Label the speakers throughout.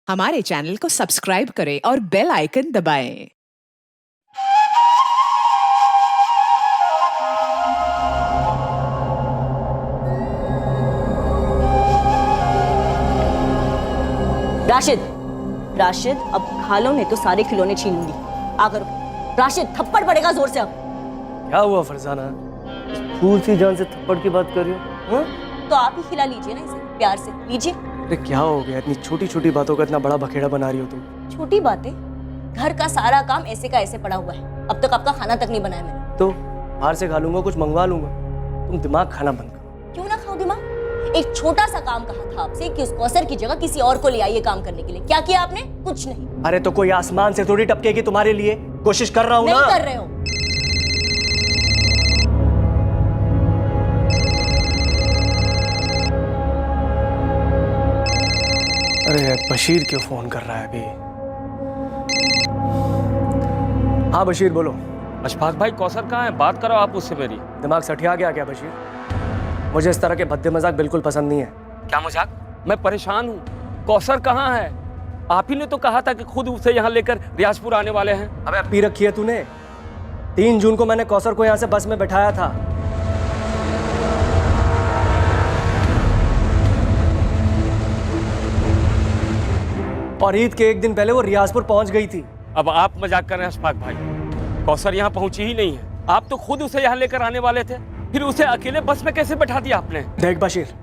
Speaker 1: हमारे चैनल को सब्सक्राइब करें और बेल आइकन दबाएं।
Speaker 2: राशिद, राशिद अब खा लो, नहीं तो सारे खिलौने छीन लूंगी। आकर राशिद, थप्पड़ पड़ेगा जोर से अब।
Speaker 3: क्या हुआ फरजाना, फूल सी जान से थप्पड़ की बात कर रही हो?
Speaker 2: तो आप ही खिला लीजिए ना, इसे प्यार से लीजिए।
Speaker 3: अरे क्या हो गया, इतनी छोटी छोटी बातों का इतना बड़ा बखेड़ा बना रही हो तुम?
Speaker 2: छोटी बातें? घर का सारा काम ऐसे का ऐसे पड़ा हुआ है, अब तक आपका खाना तक नहीं बनाया मैंने।
Speaker 3: तो बाहर से खा लूंगा, कुछ मंगवा लूंगा। तुम दिमाग खाना बंद करो।
Speaker 2: क्यों ना खाओ दिमाग? एक छोटा सा काम कहा था आपसे कि उस कौसर की जगह किसी और को ले आइए काम करने के लिए, क्या किया आपने? कुछ नहीं।
Speaker 3: अरे तो कोई आसमान से थोड़ी टपकेगी तुम्हारे लिए, कोशिश कर रहा हूँ ना।
Speaker 2: नहीं कर रहे हो।
Speaker 3: अरे बशीर क्यों फोन कर रहा है अभी? हाँ बशीर बोलो।
Speaker 4: अशफाक भाई कौसर कहाँ है? बात करो आप उससे मेरी।
Speaker 3: दिमाग सठिया गया क्या बशीर? मुझे इस तरह के भद्दे मजाक बिल्कुल पसंद नहीं है।
Speaker 4: क्या मजाक? मैं परेशान हूँ। कौसर कहाँ है? आप ही ने तो कहा था कि खुद उसे यहाँ लेकर रियाजपुर आने वाले हैं।
Speaker 3: अबे पी रखी है तूने? 3 जून को मैंने कौसर को यहाँ से बस में बैठाया था। और ईद के एक दिन पहले वो रियाजपुर पहुंच गई थी।
Speaker 4: अब आप मजाक कर रहे हैं अशफाक भाई। कौसर यहाँ पहुंची ही नहीं है। आप तो खुद उसे यहाँ लेकर आने वाले थे, फिर उसे अकेले बस में कैसे बैठा दिया आपने?
Speaker 3: देख बशीर,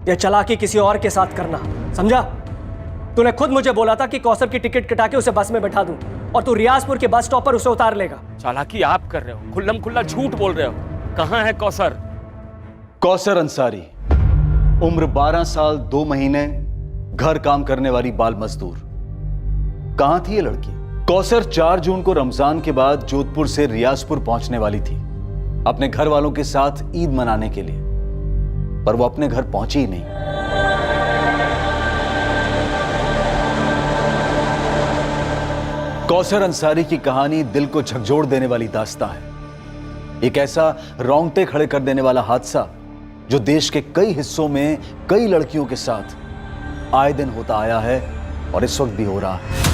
Speaker 3: ये चालाकी किसी और के साथ करना, समझा? तूने खुद मुझे बोला था कि कौसर की टिकट कटा के उसे बस में बैठा दूं, और तू रियाजपुर के बस स्टॉप पर उसे उतार लेगा।
Speaker 4: चालाकी आप कर रहे हो, खुल्लम खुल्ला झूठ बोल रहे हो। कहाँ है कौसर?
Speaker 5: कौसर अंसारी, उम्र 12 साल 2 महीने, घर काम करने वाली बाल मजदूर। कहां थी ये लड़की? कौसर 4 जून को रमजान के बाद जोधपुर से रियाजपुर पहुंचने वाली थी अपने घर वालों के साथ ईद मनाने के लिए, पर वो अपने घर पहुंची ही नहीं। कौसर अंसारी की कहानी दिल को झकझोर देने वाली दास्तां है। एक ऐसा रोंगटे खड़े कर देने वाला हादसा जो देश के कई हिस्सों में कई लड़कियों के साथ आए दिन होता आया है और इस वक्त भी हो रहा है।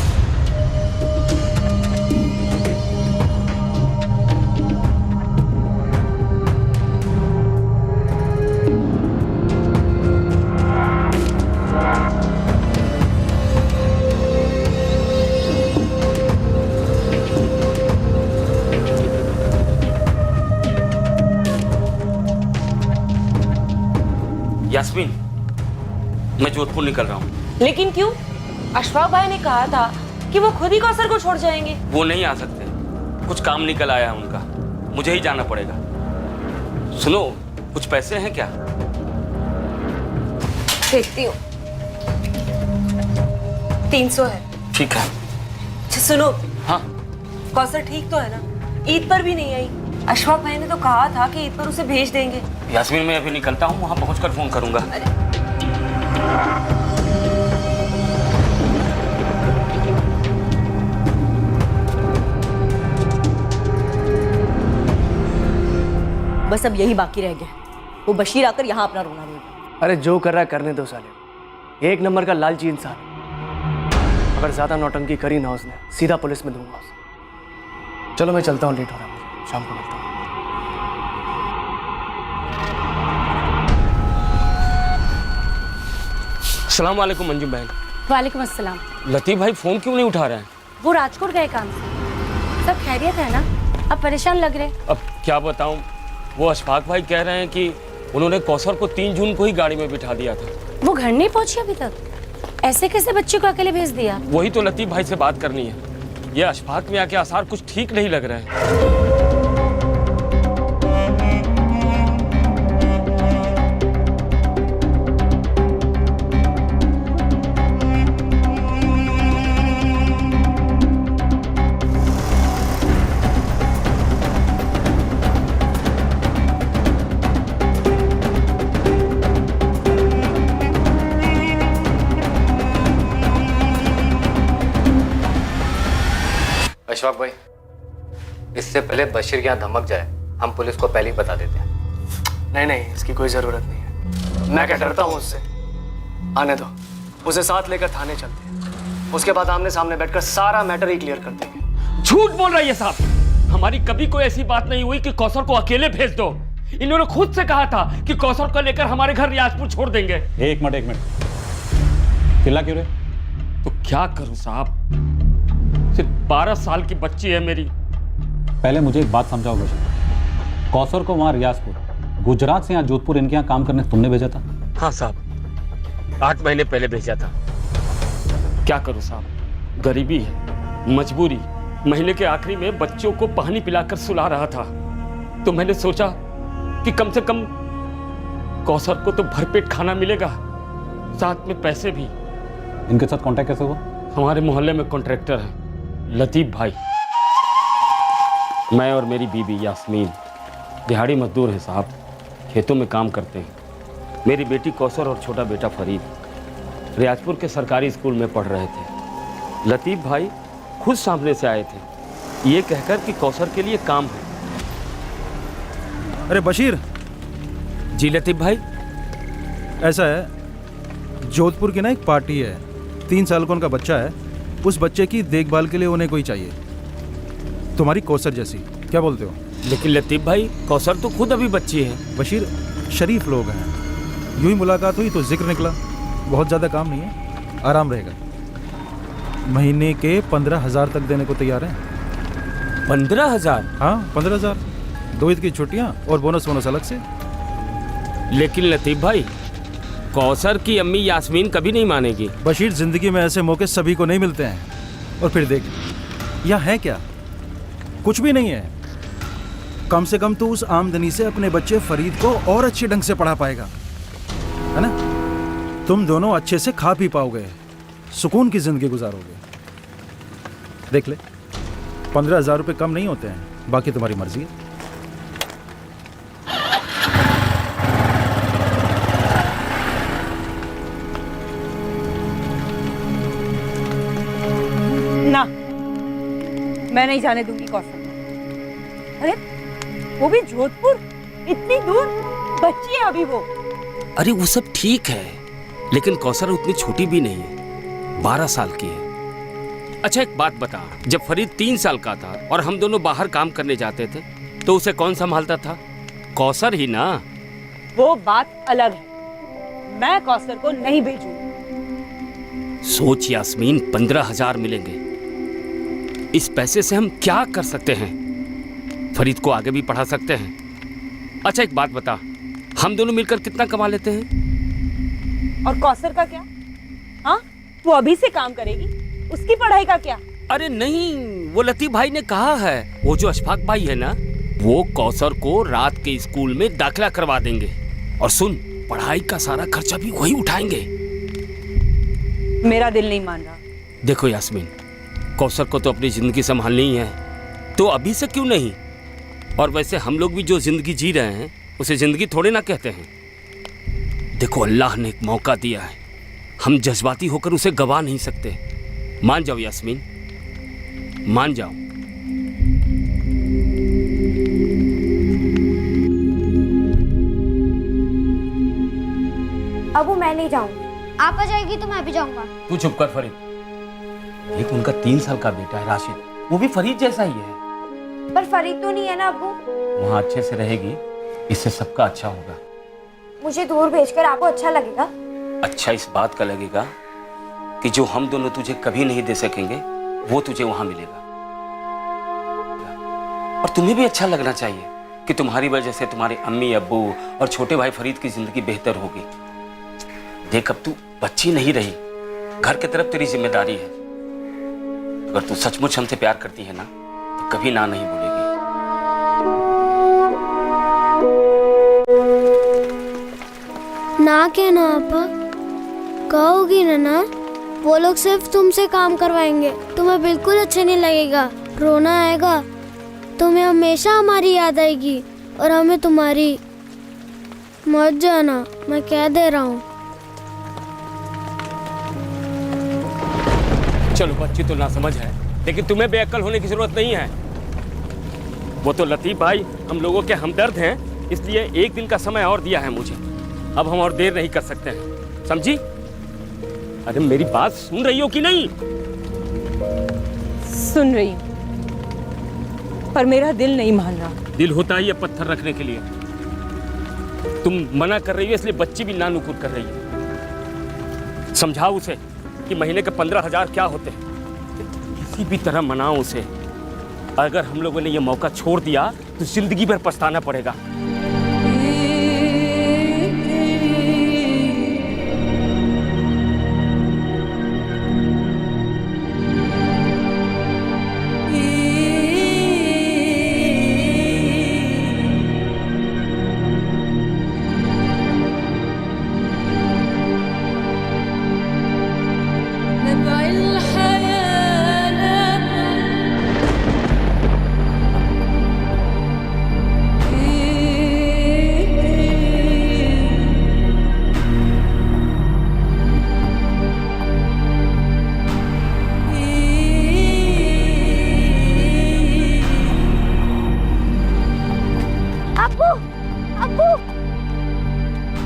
Speaker 4: यास्मीन, मैं जोधपुर निकल रहा हूँ।
Speaker 6: लेकिन क्यों? अशफाक भाई ने कहा था कि वो खुद ही कौसर को छोड़ जाएंगे।
Speaker 4: वो नहीं आ सकते, कुछ काम निकल आया है उनका, मुझे ही जाना पड़ेगा। सुनो, कुछ पैसे हैं क्या?
Speaker 6: देखती हूँ। 300 है।
Speaker 4: ठीक है।
Speaker 6: अच्छा सुनो,
Speaker 4: हाँ
Speaker 6: कौसर ठीक तो है ना? ईद पर भी नहीं आई। अशफाक भाई ने तो कहा था कि ईद पर उसे भेज देंगे।
Speaker 4: यास्मीन, मैं अभी निकलता हूँ, वहां पहुंचकर फोन करूंगा।
Speaker 2: बस अब यही बाकी रह गया, वो बशीर आकर यहाँ अपना रोना रोएगा।
Speaker 3: अरे जो कर रहा है करने दो साले, 1 नंबर का लालची इंसान। अगर ज्यादा नौटंकी करी ना उसने, सीधा पुलिस में दूंगा उसे। चलो मैं चलता हूँ, लेट हो रहा है मुझे, शाम को मिलता हूँ।
Speaker 4: अस्सलाम वालेकुम मंजू बहन।
Speaker 7: वालेकुम अस्सलाम।
Speaker 4: लतीफ भाई फोन क्यों नहीं उठा रहे हैं?
Speaker 7: वो राजकोट गए काम से। सब खैरियत है ना? अब परेशान लग रहे।
Speaker 4: अब क्या बताऊं, वो अशफाक भाई कह रहे हैं कि उन्होंने कौसर को 3 जून को ही गाड़ी में बिठा दिया था।
Speaker 7: वो घर नहीं पहुंची अभी तक? ऐसे कैसे बच्चे को अकेले भेज दिया?
Speaker 4: वही तो लतीफ भाई से बात करनी है। ये अशफाक में आके आसार कुछ ठीक नहीं लग रहे हैं।
Speaker 8: अशफाक भाई, इससे पहले बशीर यहाँ धमक जाए, हम पुलिस को पहले ही बता देते हैं।
Speaker 3: नहीं नहीं, इसकी कोई जरूरत नहीं है। मैं क्या डरता हूँ उससे? आने दो, उसे साथ लेकर थाने चलते हैं। उसके बाद आमने सामने बैठकर सारा मैटर ही क्लियर कर देंगे।
Speaker 4: झूठ बोल रही है साहब। हमारी कभी कोई ऐसी बात नहीं हुई कि कौसर को अकेले भेज दो। इन्होंने खुद से कहा था कि कौसर को लेकर हमारे घर रियाजपुर छोड़ देंगे।
Speaker 9: एक मिनट चिल्ला क्यों रहे?
Speaker 4: तो क्या करूं साहब, सिर्फ 12 साल की बच्ची है मेरी।
Speaker 9: पहले मुझे एक बात समझाओ बशीर, कौसर को वहां रियाजपुर, गुजरात से यहाँ जोधपुर इनके यहाँ काम करने तुमने भेजा था?
Speaker 4: हाँ साहब, 8 महीने पहले भेजा था। क्या करूं साहब, गरीबी है, मजबूरी। महीने के आखिरी में बच्चों को पानी पिलाकर सुला रहा था, तो मैंने सोचा कि कम से कम कौसर को तो भरपेट खाना मिलेगा, साथ में पैसे भी।
Speaker 9: इनके साथ कांटेक्ट कैसे हुआ?
Speaker 4: हमारे मोहल्ले में कॉन्ट्रैक्टर है लतीफ भाई। मैं और मेरी बीबी यास्मीन दिहाड़ी मजदूर हैं साहब, खेतों में काम करते हैं। मेरी बेटी कौसर और छोटा बेटा फरीद रियाजपुर के सरकारी स्कूल में पढ़ रहे थे। लतीफ भाई खुद सामने से आए थे, ये कहकर कि कौसर के लिए काम है।
Speaker 10: अरे बशीर।
Speaker 4: जी लतीफ भाई।
Speaker 10: ऐसा है, जोधपुर की ना एक पार्टी है, 3 साल का उनका बच्चा है। उस बच्चे की देखभाल के लिए उन्हें कोई चाहिए, तुम्हारी कौसर जैसी। क्या बोलते हो?
Speaker 4: लेकिन लतीफ भाई, कौसर तो खुद अभी बच्ची है।
Speaker 10: बशीर, शरीफ लोग हैं, यूं ही मुलाकात हुई तो जिक्र निकला। बहुत ज़्यादा काम नहीं है, आराम रहेगा। महीने के 15,000 तक देने को तैयार हैं।
Speaker 4: 15,000?
Speaker 10: हाँ 15,000, 2 ईद की छुट्टियाँ और बोनस अलग से।
Speaker 4: लेकिन लतीफ भाई, कौसर की अम्मी यास्मीन कभी नहीं मानेगी।
Speaker 10: बशीर, जिंदगी में ऐसे मौके सभी को नहीं मिलते हैं। और फिर देख, यहाँ है क्या? कुछ भी नहीं है। कम से कम तो उस आमदनी से अपने बच्चे फरीद को और अच्छे ढंग से पढ़ा पाएगा, है ना? तुम दोनों अच्छे से खा पी पाओगे, सुकून की जिंदगी गुजारोगे। देख ले, 15,000 रुपये कम नहीं होते हैं, बाकी तुम्हारी मर्जी है।
Speaker 6: ना, मैं नहीं जाने दूंगी कौसर। अरे वो भी जोधपुर, इतनी दूर, बच्ची है अभी वो।
Speaker 4: अरे वो सब ठीक है, लेकिन कौसर उतनी छोटी भी नहीं है, 12 साल की है। अच्छा एक बात बता, जब फरीद 3 साल का था और हम दोनों बाहर काम करने जाते थे तो उसे कौन संभालता था? कौसर ही ना।
Speaker 6: वो बात अलग है, मैं कौसर को नहीं भेजूंगी।
Speaker 4: सोच यास्मीन, 15,000 मिलेंगे, इस पैसे से हम क्या कर सकते हैं? फरीद को आगे भी पढ़ा सकते हैं। अच्छा एक बात बता, हम दोनों मिलकर कितना कमा लेते हैं?
Speaker 6: और कौसर का क्या? हाँ, वो अभी से काम करेगी, उसकी पढ़ाई का क्या?
Speaker 4: अरे नहीं, वो लतीफ भाई ने कहा है, वो जो अशफाक भाई है ना, वो कौसर को रात के स्कूल में दाखिला करवा देंगे। और सुन, पढ़ाई का सारा खर्चा भी वही उठाएंगे।
Speaker 6: मेरा दिल नहीं मान रहा।
Speaker 4: देखो यास्मीन, कौसर को तो अपनी जिंदगी संभालनी ही है, तो अभी से क्यों नहीं? और वैसे हम लोग भी जो जिंदगी जी रहे हैं उसे जिंदगी थोड़े ना कहते हैं। देखो, अल्लाह ने एक मौका दिया है, हम जज्बाती होकर उसे गवा नहीं सकते। मान जाओ यास्मीन, मान जाओ।
Speaker 7: अबू मैं नहीं जाऊंगी। आप आ जाएगी तो मैं भी जाऊंगा।
Speaker 4: तू चुप कर फरीद। एक उनका 3 साल का बेटा है राशिद, वो भी फरीद जैसा ही है।
Speaker 7: पर फरीद तो नहीं है ना अबू।
Speaker 4: वहाँ अच्छे से रहेगी, इससे सबका अच्छा होगा।
Speaker 7: मुझे दूर भेजकर आपको अच्छा लगेगा?
Speaker 4: अच्छा इस बात का लगेगा कि जो हम दोनों तुझे कभी नहीं दे सकेंगे वो तुझे वहां मिलेगा। और तुम्हें भी अच्छा लगना चाहिए कि तुम्हारी वजह से तुम्हारे अम्मी अब्बू और छोटे भाई फरीद की जिंदगी बेहतर होगी। देख, अब तू बच्ची नहीं रही, घर की तरफ तेरी जिम्मेदारी है। अगर तू सचमुच हमसे प्यार करती है ना, तो कभी ना नहीं बोलेगी।
Speaker 7: ना कहना आपा, कहोगी ना? वो लोग सिर्फ तुमसे काम करवाएंगे, तुम्हें बिल्कुल अच्छा नहीं लगेगा, रोना आएगा, तुम्हें हमेशा हमारी याद आएगी और हमें तुम्हारी। मत जाना, मैं कह दे रहा हूँ।
Speaker 4: चलो, बच्ची तो ना समझ है, लेकिन तुम्हें बेअक्ल होने की जरूरत नहीं है। वो तो लतीफ भाई हम लोगों के हमदर्द हैं, इसलिए 1 दिन का समय और दिया है मुझे। अब हम और देर नहीं कर सकते हैं, समझी? अरे मेरी बात सुन रही हो कि नहीं?
Speaker 6: सुन रही हूँ, पर मेरा दिल नहीं मान रहा।
Speaker 4: दिल होता ही है पत्थर रखने के लिए। तुम मना कर रही हो इसलिए बच्ची भी ना नुकुर कर रही है। समझाओ उसे कि महीने के 15,000 क्या होते हैं। किसी भी तरह मनाओ उसे। अगर हम लोगों ने ये मौका छोड़ दिया तो जिंदगी भर पछताना पड़ेगा।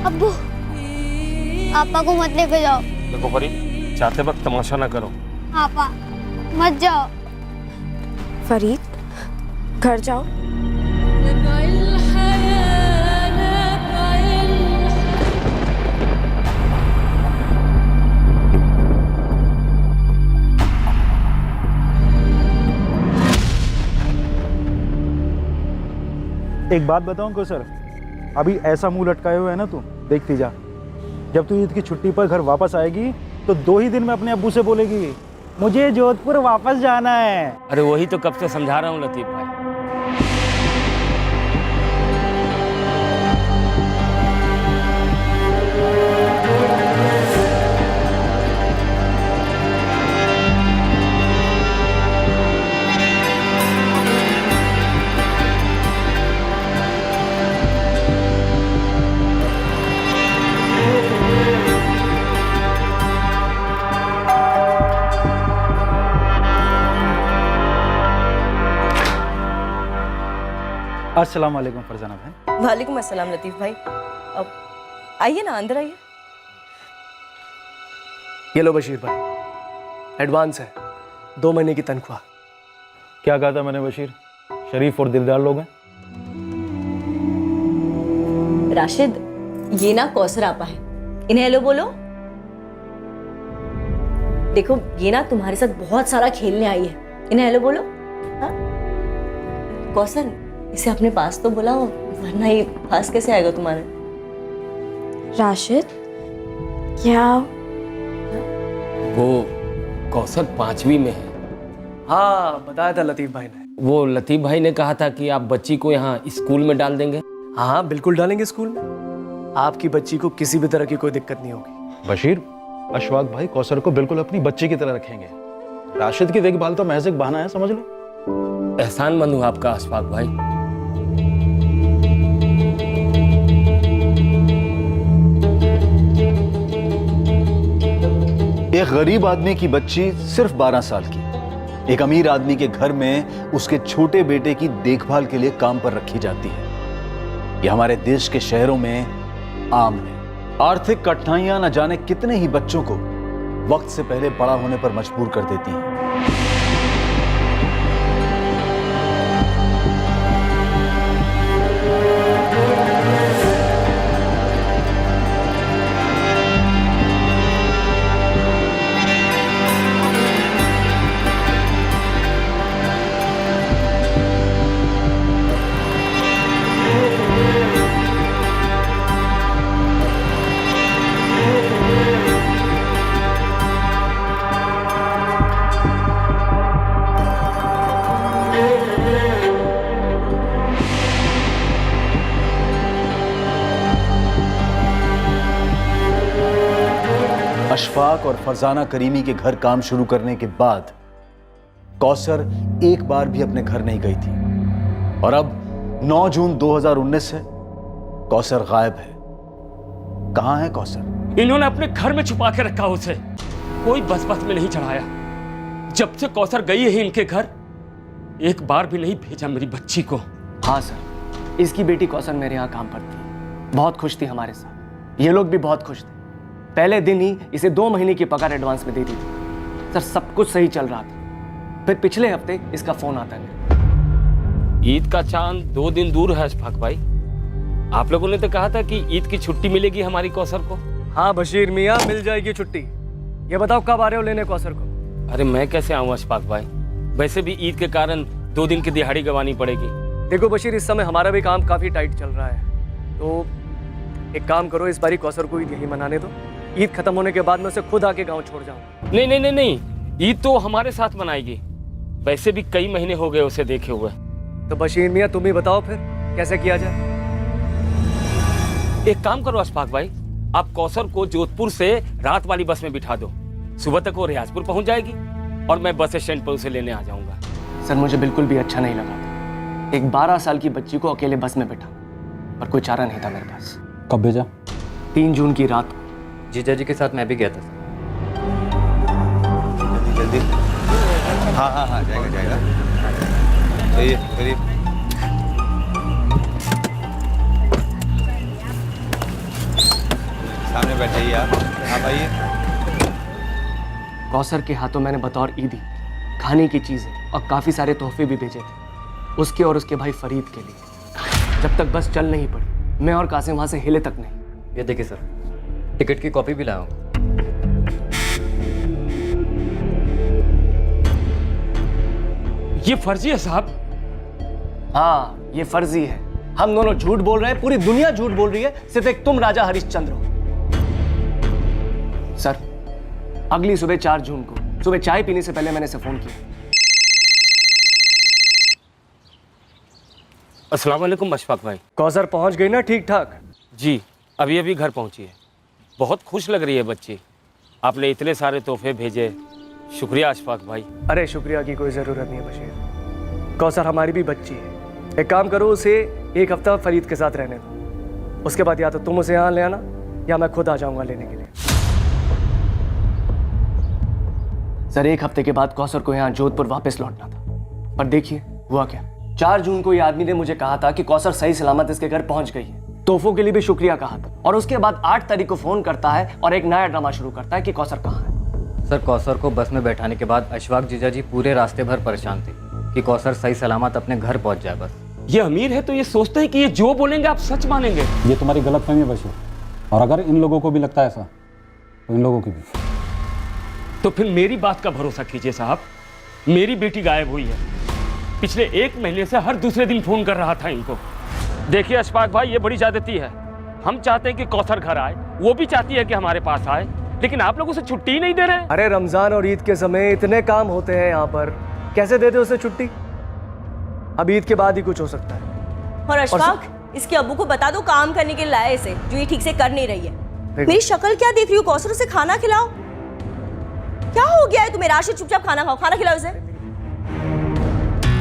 Speaker 7: अब्बू, पापा को मत लेके जाओ।
Speaker 4: देखो परी, जाते वक्त तमाशा ना करो।
Speaker 7: पापा मत जाओ।
Speaker 6: फरीद, घर जाओ।
Speaker 10: एक बात बताऊं को सर, अभी ऐसा मुंह लटकाए हुए है ना तू, देखती जा। जब तू ईद की छुट्टी पर घर वापस आएगी तो 2 ही दिन में अपने अब्बू से बोलेगी मुझे जोधपुर वापस जाना है।
Speaker 4: अरे वही तो कब से समझा रहा हूँ लतीफ भाई।
Speaker 10: अस्सलाम वालेकुम फरजाना बहन।
Speaker 2: वालेकुम अस्सलाम लतीफ भाई। अब आइए ना, अंदर आइए।
Speaker 3: ये लो बशीर भाई, एडवांस है, 2 महीने की तनख्वाह।
Speaker 10: क्या कहा था मैंने बशीर, शरीफ और दिलदार लोग हैं।
Speaker 2: राशिद, ये ना कौसर आपा है, इन्हें हेलो बोलो। देखो, ये ना तुम्हारे साथ बहुत सारा खेलने आई है, इन्हें हेलो बोलो। हाँ? कौसर, इसे अपने पास तो बुलाओ, वरना ये पास कैसे आएगा तुम्हारे।
Speaker 6: राशिद, क्या
Speaker 4: वो कौसर 5वीं में है।
Speaker 3: हाँ, बताया था लतीफ भाई ने।
Speaker 4: वो लतीफ भाई ने कहा था कि आप बच्ची को यहाँ स्कूल में डाल देंगे।
Speaker 3: हाँ, बिल्कुल डालेंगे स्कूल में। आपकी बच्ची को किसी भी तरह की कोई दिक्कत नहीं होगी।
Speaker 10: बशीर, अशफाक भाई कौसर को बिल्कुल अपनी बच्ची की तरह रखेंगे। राशिद की देखभाल तो महज एक बहाना है, समझ लो।
Speaker 4: एहसानमंद हूँ आपका अशफाक भाई।
Speaker 5: एक गरीब आदमी की बच्ची सिर्फ 12 साल की एक अमीर आदमी के घर में उसके छोटे बेटे की देखभाल के लिए काम पर रखी जाती है। यह हमारे देश के शहरों में आम है। आर्थिक कठिनाइयां न जाने कितने ही बच्चों को वक्त से पहले बड़ा होने पर मजबूर कर देती हैं। अशफाक और फरजाना करीमी के घर काम शुरू करने के बाद कौसर एक बार भी अपने घर नहीं गई थी और अब 9 जून 2019 से कौसर गायब है। कहां है कौसर?
Speaker 4: इन्होंने अपने घर में छुपा के रखा उसे, कोई बस में नहीं चढ़ाया। जब से कौसर गई है इनके घर, एक बार भी नहीं भेजा मेरी बच्ची को।
Speaker 3: हाँ सर, इसकी बेटी कौसर मेरे यहाँ काम पर थी, बहुत खुश थी हमारे साथ। ये लोग भी बहुत खुश थे। पहले दिन ही इसे 2 महीने की पगार एडवांस में दे दी थी। सर, सब कुछ सही चल रहा था, फिर पिछले हफ्ते इसका फोन आता है।
Speaker 4: ईद का चांद 2 दिन दूर है अशफाक भाई। आप लोगों ने तो कहा था कि ईद की छुट्टी मिलेगी हमारी कौसर को।
Speaker 3: हाँ बशीर मियाँ, मिल जाएगी छुट्टी। ये बताओ कब आ रहे हो लेने कौसर को?
Speaker 4: अरे मैं कैसे आऊँ अशफाक भाई, वैसे भी ईद के कारण 2 दिन की दिहाड़ी गंवानी पड़ेगी।
Speaker 3: देखो बशीर, इस समय हमारा भी काम काफी टाइट चल रहा है, तो एक काम करो, इस बारी कौसर को ईद यही मनाने दो। ईद खत्म होने के बाद मैं उसे खुद आके गाँव छोड़ जाऊँ।
Speaker 4: नहीं नहीं नहीं नहीं, ईद तो हमारे साथ मनाएगी। वैसे भी कई महीने हो गए उसे देखे हुए।
Speaker 3: तो बशीर मियाँ तुम ही बताओ फिर कैसे किया जाए।
Speaker 4: एक काम करो अशफाक भाई, आप कौसर को जोधपुर से रात वाली बस में बिठा दो। सुबह तक वो रियाजपुर पहुंच जाएगी और मैं बस स्टैंड पर उसे लेने आ जाऊंगा।
Speaker 3: सर मुझे बिल्कुल भी अच्छा नहीं लगा था एक 12 साल की बच्ची को अकेले बस में बैठा, पर कोई चारा नहीं था मेरे पास।
Speaker 9: कब भेजा?
Speaker 3: 3 जून की रात को।
Speaker 8: जीजा जी के साथ मैं भी गया था।
Speaker 5: जल्दी। हाँ जाएगा। चलिए चलिए। सामने बैठ जाइए आप। आप आइए।
Speaker 3: कौसर के हाथों मैंने बतौर ईदी खाने की चीजें और काफी सारे तोहफे भी भेजे थे, उसके और उसके भाई फरीद के लिए। जब तक बस चल नहीं पड़ी, मैं और कासिम वहां से हिले तक नहीं।
Speaker 8: ये देखिए सर, टिकट की कॉपी भी लाया हूँ।
Speaker 4: ये फर्जी है साहब।
Speaker 3: हाँ ये फर्जी है। हम दोनों झूठ बोल रहे हैं, पूरी दुनिया झूठ बोल रही है, सिर्फ एक तुम राजा हरिश्चंद्र हो। सर अगली सुबह 4 जून को सुबह चाय पीने से पहले मैंने इसे फोन किया।
Speaker 4: अस्सलाम वालेकुम अशफाक भाई।
Speaker 3: कौसर पहुंच गई ना ठीक ठाक?
Speaker 4: जी अभी अभी घर पहुंची है। बहुत खुश लग रही है बच्ची। आपने इतने सारे तोहफे भेजे, शुक्रिया अशफाक भाई।
Speaker 3: अरे शुक्रिया की कोई जरूरत नहीं है बशीर, कौसर हमारी भी बच्ची है। एक काम करो, उसे 1 हफ्ता फरीद के साथ रहने दो, उसके बाद या तो तुम उसे यहाँ ले आना या मैं खुद आ जाऊंगा लेने के लिए। सर 1 हफ्ते के बाद कौसर को यहाँ जोधपुर वापस लौटना था, पर देखिए हुआ क्या। 4 जून को ये आदमी ने मुझे कहा था कि कौसर सही सलामत इसके घर पहुंच गई है, तोहफों के लिए भी शुक्रिया कहा था, और उसके बाद 8 तारीख को फोन करता है और एक नया ड्रामा शुरू करता है कि कौसर कहाँ है।
Speaker 8: सर कौसर को बस में बैठाने के बाद अशफाक जीजा जी पूरे रास्ते भर परेशान थे कि कौसर सही सलामत अपने घर पहुंच जाए। बस
Speaker 4: ये अमीर है तो ये सोचते हैं कि ये जो बोलेंगे आप सच मानेंगे।
Speaker 9: ये तुम्हारी गलतफहमी है बशीर, और अगर इन लोगों को भी लगता है ऐसा तो इन लोगों की भी।
Speaker 4: तो फिर मेरी बात का भरोसा कीजिए साहब। मेरी बेटी गायब हुई है, पिछले 1 महीने से हर दूसरे दिन फोन कर रहा था इनको। देखिए अशफाक भाई, ये बड़ी ज्यादती है। हम चाहते हैं कि कौसर घर आए, वो भी चाहती है कि हमारे पास आए, लेकिन आप लोग उसे छुट्टी ही नहीं दे रहे।
Speaker 3: अरे रमजान और ईद के समय इतने काम होते हैं यहाँ पर, कैसे दे दे उसे छुट्टी? अब ईद के बाद ही कुछ हो सकता है।
Speaker 2: और अशफाक, इसके अब्बू को बता दो काम करने के लिए लाए इसे, जो ये ठीक से कर नहीं रही है। मेरी शक्ल क्या देख रही हो? कौसर, उसे खाना खिलाओ। क्या हो गया है तुम्हें? राशिद चुपचाप खाना खाओ, खाना खिलाओ इसे।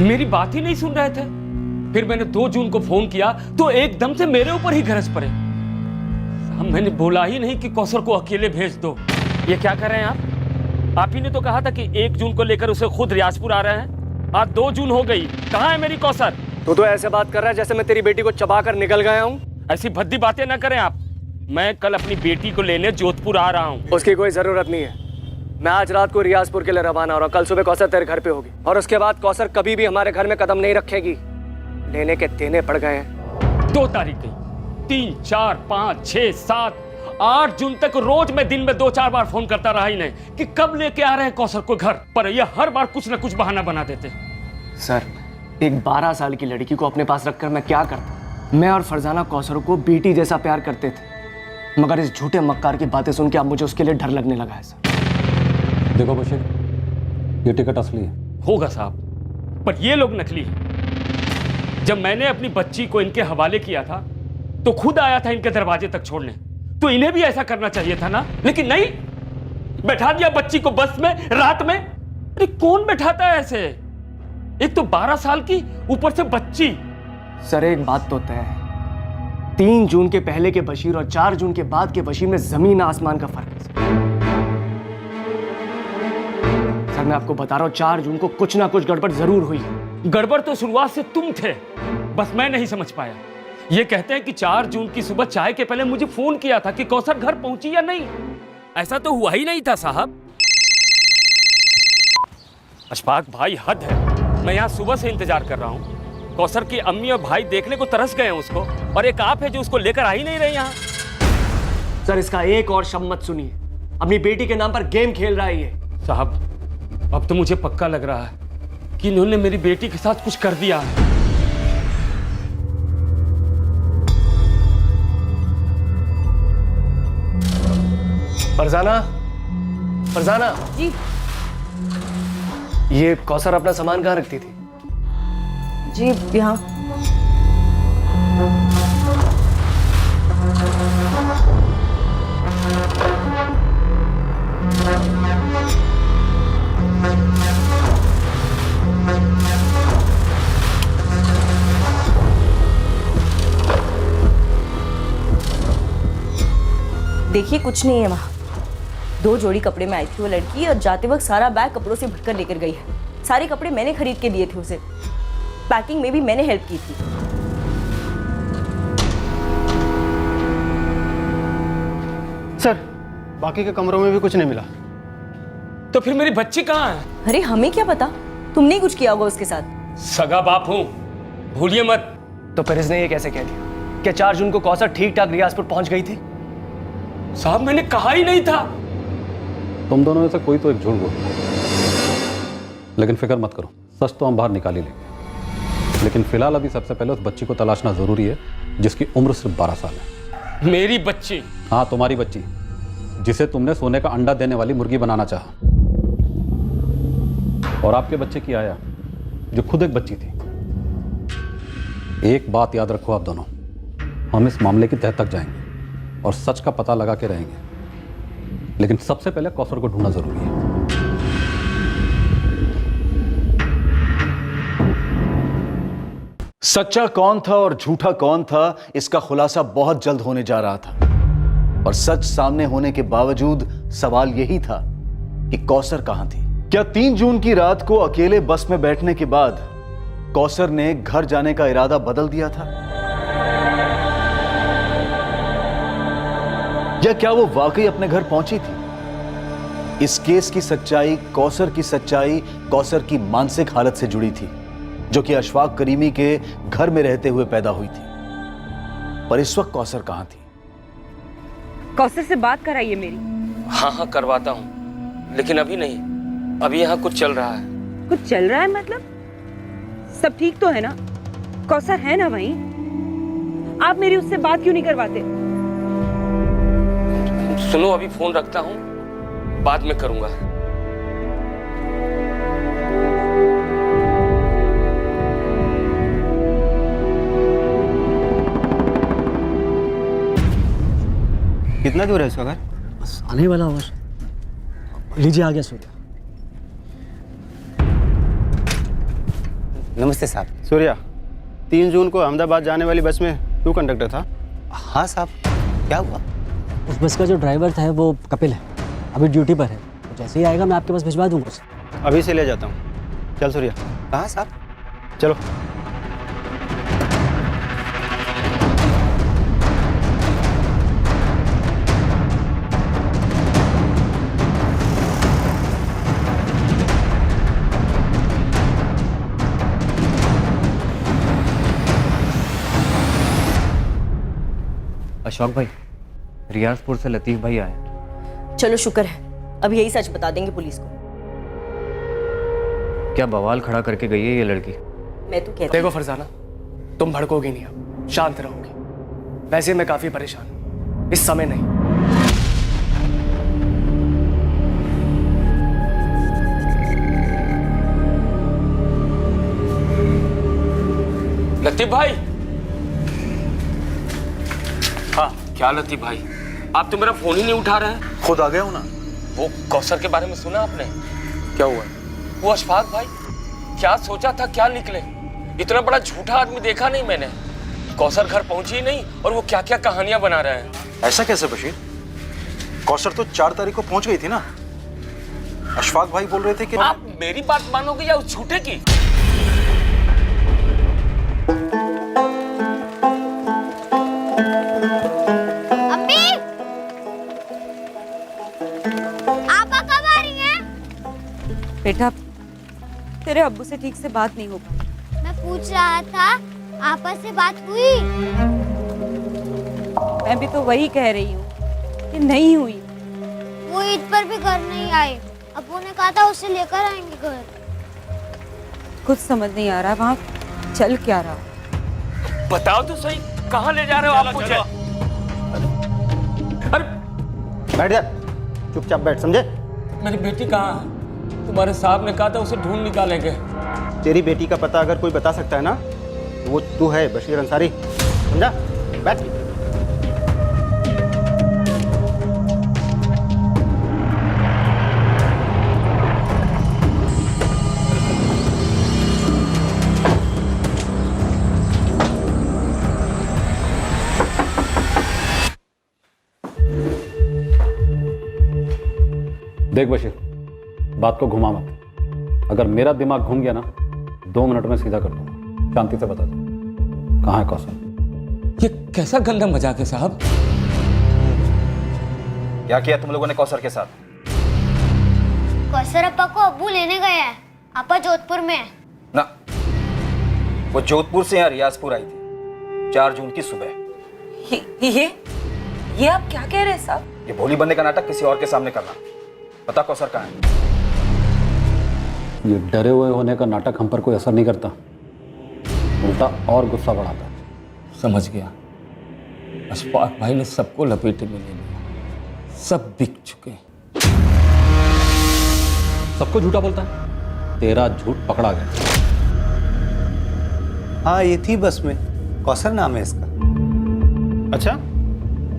Speaker 4: मेरी बात ही नहीं सुन रहे थे। फिर मैंने 2 जून को फोन किया तो एकदम से मेरे ऊपर ही गरज पड़े। मैंने बोला ही नहीं कि कौसर को अकेले भेज दो। ये क्या कर रहे हैं आप ही ने तो कहा था कि 1 जून को लेकर उसे खुद रियाजपुर आ रहे हैं। आज 2 जून हो गई, कहाँ है मेरी कौसर?
Speaker 3: तो ऐसे बात कर रहा है जैसे मैं तेरी बेटी को चबा कर निकल गया हूँ।
Speaker 4: ऐसी भद्दी बातें ना करें आप। मैं कल अपनी बेटी को लेने जोधपुर आ रहा हूँ।
Speaker 3: उसकी कोई जरूरत नहीं है। मैं आज रात को रियाजपुर के लिए रवाना हो रहा हूँ। कल सुबह कौसर तेरे घर पे होगी, और उसके बाद कौसर कभी भी हमारे घर में कदम नहीं रखेगी। लेने के देने पड़ गए हैं।
Speaker 4: 2 तारीख गई, 3, 4, 5, 6, 7, 8 जून तक रोज मैं दिन में 2-4 बार फोन करता रहा इन्हें कि कब लेके आ रहे हैं कौसर को घर, पर ये हर बार कुछ ना कुछ बहाना बना देते।
Speaker 3: सर एक 12 साल की लड़की को अपने पास रखकर मैं क्या करता? मैं और फरजाना कौसर को बेटी जैसा प्यार करते थे, मगर इस झूठे मक्कार की बातें सुन के अब मुझे उसके लिए डर लगने लगा है। सर
Speaker 9: देखो बशीर, ये टिकट असली है।
Speaker 4: होगा साहब, पर ये लोग नकली हैं। जब मैंने अपनी बच्ची को इनके हवाले किया था तो खुद आया था इनके दरवाजे तक छोड़ने, तो इन्हें भी ऐसा करना चाहिए था ना, लेकिन नहीं, बैठा दिया बच्ची को बस में रात में। अरे कौन बैठाता है ऐसे? एक तो 12 साल की, ऊपर से बच्ची।
Speaker 3: सर एक बात तो तय है, 3 जून के पहले के बशीर और 4 जून के बाद के बशीर में जमीन आसमान का फर्क है। सर मैं आपको बता रहा हूं, 4 जून को कुछ ना कुछ गड़बड़ जरूर हुई है।
Speaker 4: गड़बड़ तो शुरुआत से तुम थे, बस मैं नहीं समझ पाया। ये कहते हैं कि 4 जून की सुबह चाय के पहले मुझे फोन किया था कि कौसर घर पहुंची या नहीं। ऐसा तो हुआ ही नहीं था साहब। अशफाक भाई, हद है। मैं यहाँ सुबह से इंतजार कर रहा हूँ। कौसर की अम्मी और भाई देखने को तरस गए हैं उसको, और एक आप है जो उसको लेकर आ ही नहीं रहे यहाँ।
Speaker 3: सर, इसका एक और शब्द मत सुनिए। अपनी बेटी के नाम पर गेम खेल रहा है ये।
Speaker 4: साहब, अब तो मुझे पक्का लग रहा है कि इन्होंने मेरी बेटी के साथ कुछ कर दिया है।
Speaker 3: फरजाना, फरजाना
Speaker 6: जी।
Speaker 3: ये कौसर अपना सामान कहाँ रखती थी?
Speaker 2: जी यहाँ। देखिए, कुछ नहीं है वहाँ। 2 जोड़ी कपड़े में आई थी वो लड़की, और जाते वक्त सारा बैग कपड़ों से भरकर लेकर गई है। सारे कपड़े मैंने खरीद के दिए थे उसे। पैकिंग में भी मैंने हेल्प की थी।
Speaker 11: सर, बाकी के कमरों में भी कुछ नहीं मिला।
Speaker 4: तो फिर मेरी बच्ची कहाँ है?
Speaker 2: अरे हमें क्या पता, तुमने ही कुछ किया होगा उसके साथ।
Speaker 4: सगा बाप हूँ, भूलिए मत।
Speaker 3: तो फिर इसने ये कैसे कह दिया? क्या 4 जून को कौसर ठीक ठाक रियाजपुर पहुंच गई थी?
Speaker 4: साहब, मैंने कहा ही नहीं था।
Speaker 9: तुम दोनों में से कोई तो एक झूठ बोल, लेकिन फिक्र मत करो, सच तो हम बाहर निकाल ही लेंगे। लेकिन फिलहाल अभी सबसे पहले उस बच्ची को तलाशना जरूरी है जिसकी उम्र सिर्फ 12 साल है।
Speaker 4: मेरी बच्ची?
Speaker 9: हाँ, तुम्हारी बच्ची, जिसे तुमने सोने का अंडा देने वाली मुर्गी बनाना चाहा। और आपके बच्चे की आया, जो खुद एक बच्ची थी। एक बात याद रखो आप दोनों, हम इस मामले की तह तक जाएंगे और सच का पता लगा के रहेंगे। लेकिन सबसे पहले कौसर को ढूंढना जरूरी है।
Speaker 5: सच्चा कौन था और झूठा कौन था, इसका खुलासा बहुत जल्द होने जा रहा था। और सच सामने होने के बावजूद सवाल यही था कि कौसर कहां थी। क्या 3 जून की रात को अकेले बस में बैठने के बाद कौसर ने घर जाने का इरादा बदल दिया था, या क्या वो वाकई अपने घर पहुंची थी? इस केस की सच्चाई, कौसर की सच्चाई, कौसर की मानसिक हालत से जुड़ी थी, जो कि अशफाक करीमी के घर में रहते हुए पैदा हुई थी। पर इस वक्त कौसर कहां थी?
Speaker 6: कौसर से बात कराइए मेरी।
Speaker 4: हाँ हाँ, करवाता हूँ, लेकिन अभी नहीं। अभी यहाँ कुछ चल रहा है।
Speaker 6: कुछ चल रहा है मतलब? सब ठीक तो है ना? कौसर है ना वहीं? आप मेरी उससे बात क्यों नहीं करवाते?
Speaker 4: सुनो, अभी फोन रखता हूँ, बाद में करूंगा।
Speaker 11: कितना दूर है उसका घर?
Speaker 12: बस आने वाला होगा। लीजिए, आ गया सूर्या।
Speaker 11: नमस्ते साहब। सूर्या, 3 जून को अहमदाबाद जाने वाली बस में तू कंडक्टर था? हाँ साहब। क्या हुआ?
Speaker 12: उस बस का जो ड्राइवर था वो कपिल है, अभी ड्यूटी पर है। तो जैसे ही आएगा मैं आपके पास भिजवा दूंगा उसे।
Speaker 11: अभी से ले जाता हूँ। चल सूर्या। कहाँ साहब? चलो।
Speaker 8: अशोक भाई, रियाजपुर से लतीफ भाई आए।
Speaker 2: चलो शुक्र है, अब यही सच बता देंगे पुलिस को।
Speaker 8: क्या बवाल खड़ा करके गई है ये लड़की?
Speaker 2: मैं तो कहती
Speaker 3: देखो फरजाना, तुम भड़कोगी नहीं, अब शांत रहोगी। वैसे मैं काफी परेशान हूं, इस समय नहीं।
Speaker 4: लतीफ भाई। हाँ, क्या लतीफ भाई, आप तो मेरा फोन ही नहीं उठा रहे हैं।
Speaker 5: खुद आ गया हूं ना।
Speaker 4: वो कौसर के बारे में सुना आपने?
Speaker 5: क्या हुआ?
Speaker 4: वो अशफाक भाई, क्या सोचा था क्या निकले। इतना बड़ा झूठा आदमी देखा नहीं मैंने। कौसर घर पहुंची ही नहीं, और वो क्या क्या कहानियां बना रहे हैं।
Speaker 10: ऐसा कैसे बशीर? कौसर तो 4 तारीख को पहुंच गई थी ना। अशफाक भाई बोल रहे थे कि
Speaker 4: आप मेरी बात मानोगे या उस झूठे की?
Speaker 6: बेटा, तेरे अब्बू से ठीक से बात नहीं हो पाई।
Speaker 7: मैं पूछ रहा था आपस से बात हुई?
Speaker 6: मैं भी तो वही कह रही हूँ कि नहीं हुई।
Speaker 7: वो ईद पर भी घर नहीं आए। अब्बू ने कहा था उसे लेकर आएंगे घर।
Speaker 6: कुछ समझ नहीं आ रहा वहाँ चल क्या रहा।
Speaker 4: बताओ तो सही, कहाँ ले जा रहे हो आप मुझे? अरे
Speaker 11: बैठ जा, चुपचाप बैठ, समझे?
Speaker 4: मेरी बेटी कहाँ है? तुम्हारे साहब ने कहा था उसे ढूंढ निकालेंगे।
Speaker 11: तेरी बेटी का पता अगर कोई बता सकता है ना तो वो तू है, बशीर अंसारी, समझा? बैठ।
Speaker 9: देख बशीर, बात को घुमा मत। अगर मेरा दिमाग घूम गया ना 2 मिनट में सीधा कर दूंगा। शांति से बता दो कहाँ है कौशल।
Speaker 4: ये कैसा गंदा मजाक है साहब?
Speaker 5: क्या किया तुम लोगों ने कौसर के साथ?
Speaker 7: कौसर अप्पा को अब्बू लेने गए हैं। आपा जोधपुर में है।
Speaker 5: ना, वो जोधपुर से यहाँ रियाजपुर आई थी 4 जून की सुबह।
Speaker 6: ये आप क्या कह रहे हैं साहब?
Speaker 5: ये भोली बनने का नाटक किसी और के सामने करना। पता कौसर कहाँ है?
Speaker 9: ये डरे हुए होने का नाटक हम पर कोई असर नहीं करता, उल्टा और गुस्सा बढ़ाता।
Speaker 4: समझ गया। अशफाक भाई ने सबको लपेटे में ले लिया, सब बिक चुके।
Speaker 9: सबको झूठा बोलता है, तेरा झूठ पकड़ा गया।
Speaker 11: हाँ, ये थी बस में, कौसर नाम है इसका। अच्छा,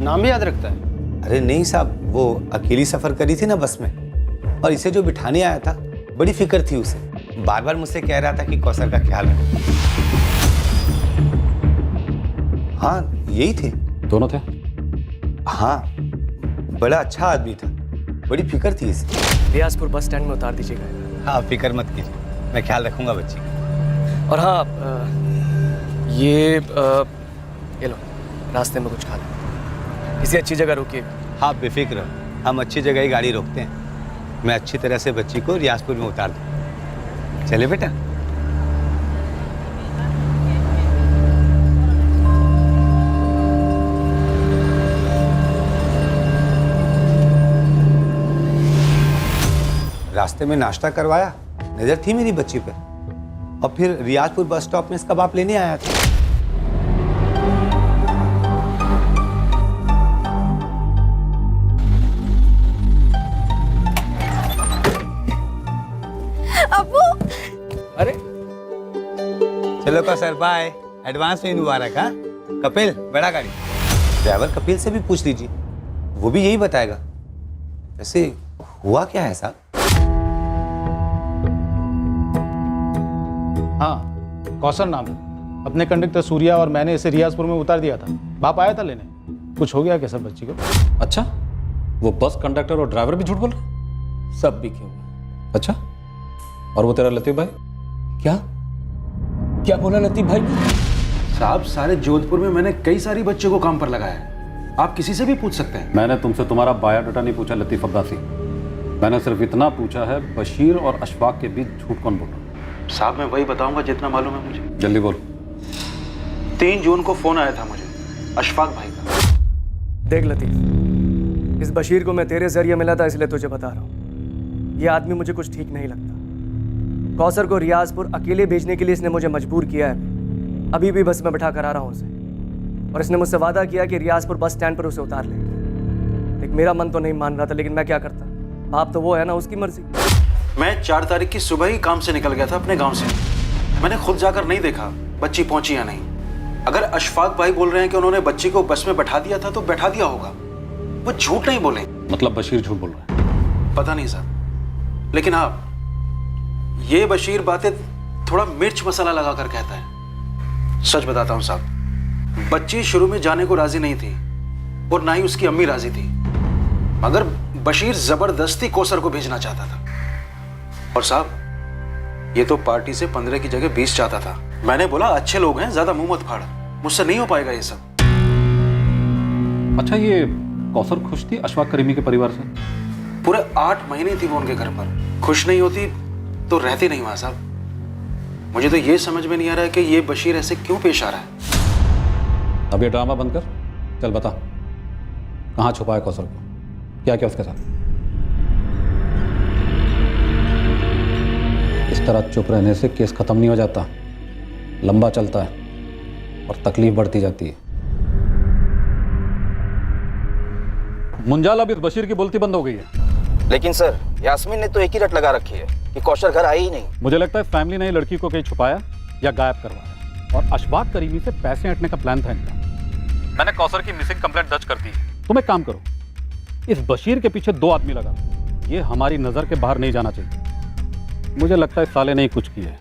Speaker 11: नाम भी याद रखता है? अरे नहीं साहब, वो अकेली सफर करी थी ना बस में, और इसे जो बिठाने आया था बड़ी फिक्र थी उसे। बार बार मुझसे कह रहा था कि कौसर का ख्याल रखो। हाँ, यही थे।
Speaker 9: दोनों थे?
Speaker 11: हाँ, बड़ा अच्छा आदमी था, बड़ी फिक्र थी इसे।
Speaker 3: रियाजपुर बस स्टैंड में उतार दीजिएगा।
Speaker 11: हाँ, फिक्र मत कीजिए, मैं ख्याल रखूंगा बच्ची का।
Speaker 3: और हाँ, ये लो, रास्ते में कुछ खा लो, किसी अच्छी जगह रुकिए।
Speaker 11: हाँ, बेफिक्र, हम अच्छी जगह ही गाड़ी रोकते हैं। मैं अच्छी तरह से बच्ची को रियाजपुर में उतार दूँ। चले बेटा। रास्ते में नाश्ता करवाया, नजर थी मेरी बच्ची पर, और फिर रियाजपुर बस स्टॉप में इसका बाप लेने आया था।
Speaker 6: अब्बू,
Speaker 3: अरे
Speaker 11: चलो कौसर, बाय। एडवांस में मुबारक। हाँ कपिल, बड़ा गाड़ी। ड्राइवर कपिल से भी पूछ लीजिए, वो भी यही बताएगा। वैसे हुआ क्या है साहब?
Speaker 10: हाँ, कौसर नाम है। अपने कंडक्टर सूर्या और मैंने इसे रियाजपुर में उतार दिया था। बाप आया था लेने। कुछ हो गया क्या सब बच्ची को?
Speaker 9: अच्छा, वो बस कंडक्टर और ड्राइवर भी झूठ बोल रहे?
Speaker 4: सब बिके हुए।
Speaker 9: अच्छा, और वो तेरा लतीफ भाई?
Speaker 4: क्या क्या बोला लतीफ भाई ने?
Speaker 10: साहब, सारे जोधपुर में मैंने कई सारी बच्चों को काम पर लगाया है। आप किसी से भी पूछ सकते हैं।
Speaker 9: मैंने तुमसे तुम्हारा बायोडाटा नहीं पूछा लतीफ अब्बासी। मैंने सिर्फ इतना पूछा है, बशीर और अशफाक के बीच झूठ कौन बोल रहा?
Speaker 10: साहब, मैं वही बताऊंगा जितना मालूम है मुझे।
Speaker 9: जल्दी बोल।
Speaker 10: 3 जून को फोन आया था मुझे अशफाक भाई का।
Speaker 3: देख लतीफ, इस बशीर को मैं तेरे जरिए मिला था, इसलिए तुझे बता रहा हूँ। ये आदमी मुझे कुछ ठीक नहीं लगता। कौसर को रियाजपुर अकेले भेजने के लिए इसने मुझे मजबूर किया है। अभी भी बस में बिठा कर आ रहा हूँ उसे, और इसने मुझसे वादा किया कि रियाजपुर बस स्टैंड पर उसे उतार लेंगे। लेकिन मेरा मन तो नहीं मान रहा था, लेकिन मैं क्या करता, बाप तो वो है ना, उसकी मर्जी।
Speaker 10: मैं 4 तारीख की सुबह ही काम से निकल गया था अपने गांव से। मैंने खुद जाकर नहीं देखा बच्ची पहुंची या नहीं। अगर अशफाक भाई बोल रहे हैं कि उन्होंने बच्ची को बस में बैठा दिया था, तो बैठा दिया होगा। वो झूठ नहीं बोले।
Speaker 9: मतलब बशीर झूठ बोल रहा है?
Speaker 10: पता नहीं साहब, लेकिन हाँ, ये बशीर बातें थोड़ा मिर्च मसाला लगा कर कहता है। सच बताता हूँ साहब, बच्ची शुरू में जाने को राजी नहीं थी, और ना ही उसकी अम्मी राजी थी, मगर बशीर जबरदस्ती कौसर को भेजना चाहता था। और साहब, ये तो पार्टी से 15 की जगह 20 चाहता था। मैंने बोला अच्छे लोग हैं, ज्यादा मुंह मत फाड़, मुझसे नहीं हो पाएगा ये सब।
Speaker 9: अच्छा, ये कौसर खुश थी अशफाक करीमी के परिवार से?
Speaker 10: पूरे 8 महीने थी वो उनके घर पर। खुश नहीं होती तो रहती नहीं वहां साहब। मुझे तो ये समझ में नहीं आ रहा है कि ये बशीर ऐसे क्यों पेश आ रहा है।
Speaker 9: अब ये ड्रामा बंद कर, चल बता कहाँ छुपा है कौशल को, क्या क्या उसके साथ। इस तरह चुप रहने से केस खत्म नहीं हो जाता, लंबा चलता है और तकलीफ बढ़ती जाती है। मुंजाल, अब इस बशीर की बोलती बंद हो गई है।
Speaker 13: लेकिन सर, यास्मीन ने तो एक ही रट लगा रखी है कि कौशल घर आई ही नहीं।
Speaker 9: मुझे लगता है फैमिली ने लड़की को कहीं छुपाया या गायब करवाया, और अशफाक करीमी से पैसे हटने का प्लान था इनका। मैंने कौसर की मिसिंग कंप्लेंट दर्ज कर दी है। तुम एक काम करो, इस बशीर के पीछे 2 आदमी लगा, ये हमारी नजर के बाहर नहीं जाना चाहिए। मुझे लगता है इस साले ने ही कुछ किया है।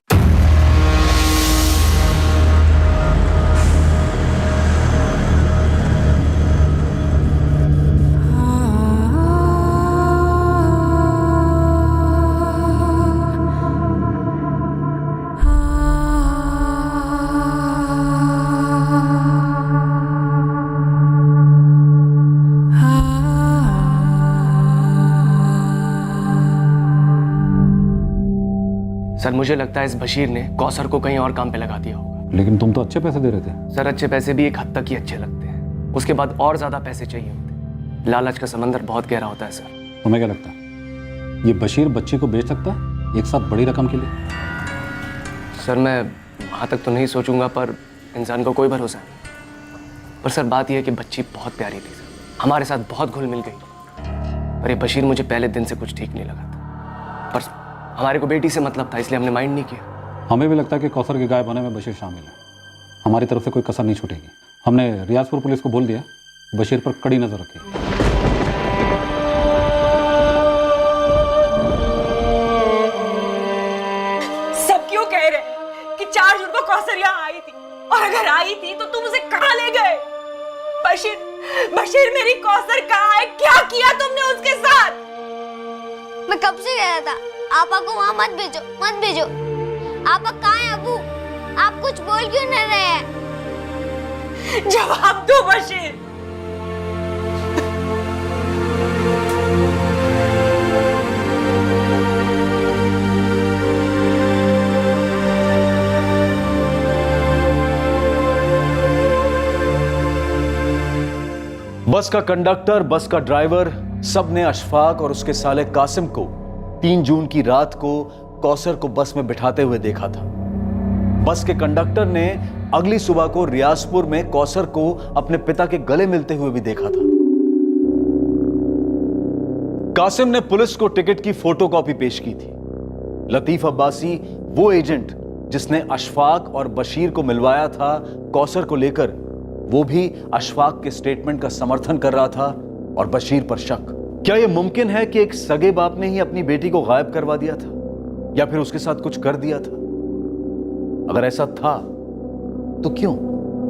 Speaker 3: सर मुझे लगता है इस बशीर ने कौसर को कहीं और काम पे लगा दिया होगा।
Speaker 9: लेकिन तुम तो अच्छे पैसे दे रहे थे।
Speaker 3: सर अच्छे पैसे भी एक हद तक ही अच्छे लगते हैं, उसके बाद और ज्यादा पैसे चाहिए होते। लालच का समंदर बहुत गहरा होता है सर।
Speaker 9: तुम्हें क्या लगता है ये बशीर बच्ची को बेच सकता है एक साथ बड़ी रकम के लिए?
Speaker 3: सर मैं वहाँ तक तो नहीं सोचूंगा, पर इंसान को कोई भरोसा नहीं। पर सर बात यह है कि बच्ची बहुत प्यारी थी सर, हमारे साथ बहुत घुल मिल गई। पर ये बशीर मुझे पहले दिन से कुछ ठीक नहीं लगा था, पर हमारे को बेटी से मतलब था, इसलिए हमने माइंड नहीं किया।
Speaker 9: हमें भी लगता है कि कौसर के गायब होने में बशीर शामिल है। हमारी तरफ से कोई कसर नहीं छूटेगी। हमने रियाजपुर पुलिस को बोल दिया बशीर पर कड़ी नजर रखी।
Speaker 6: सब क्यों कह रहे हैं कि 4 जून को कौसर यहाँ आई थी, और अगर आई थी तो तुम उसे कहाँ ले गए? बशीर मेरी कौसर कहाँ है? क्या किया तुमने उसके साथ?
Speaker 7: मैं कब से गया था, आपा को वहाँ मत भेजो, मत भेजो। आपा कहाँ है अबू? आप कुछ बोल क्यों नहीं रहे हैं?
Speaker 6: जवाब दो बशीर।
Speaker 5: बस का कंडक्टर, बस का ड्राइवर, सब ने अशफाक और उसके साले कासिम को 3 जून की रात को कौसर को बस में बिठाते हुए देखा था। बस के कंडक्टर ने अगली सुबह को रियाजपुर में कौसर को अपने पिता के गले मिलते हुए भी देखा था। कासिम ने पुलिस को टिकट की फोटोकॉपी पेश की थी। लतीफ अब्बासी वो एजेंट जिसने अशफाक और बशीर को मिलवाया था कौसर को लेकर, वो भी अशफाक के स्टेटमेंट का समर्थन कर रहा था और बशीर पर शक। क्या यह मुमकिन है कि एक सगे बाप ने ही अपनी बेटी को गायब करवा दिया था या फिर उसके साथ कुछ कर दिया था? अगर ऐसा था तो क्यों?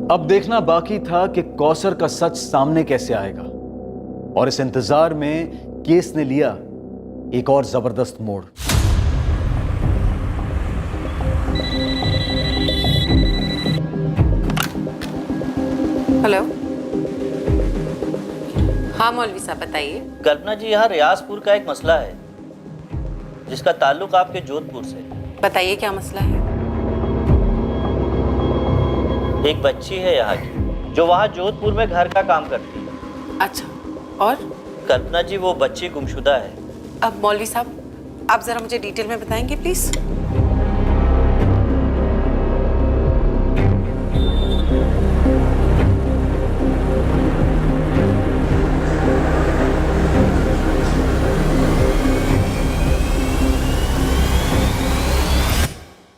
Speaker 5: अब देखना बाकी था कि कौसर का सच सामने कैसे आएगा, और इस इंतजार में केस ने लिया एक और जबरदस्त मोड़।
Speaker 14: हेलो, हाँ मौलवी साहब बताइए।
Speaker 15: कल्पना जी, यहाँ रियाजपुर का एक मसला है जिसका ताल्लुक आपके जोधपुर से।
Speaker 14: बताइए क्या मसला है।
Speaker 15: एक बच्ची है यहाँ की जो वहाँ जोधपुर में घर का काम करती है।
Speaker 14: अच्छा, और?
Speaker 15: कल्पना जी, वो बच्ची गुमशुदा है।
Speaker 14: अब मौलवी साहब आप जरा मुझे डिटेल में बताएंगे प्लीज।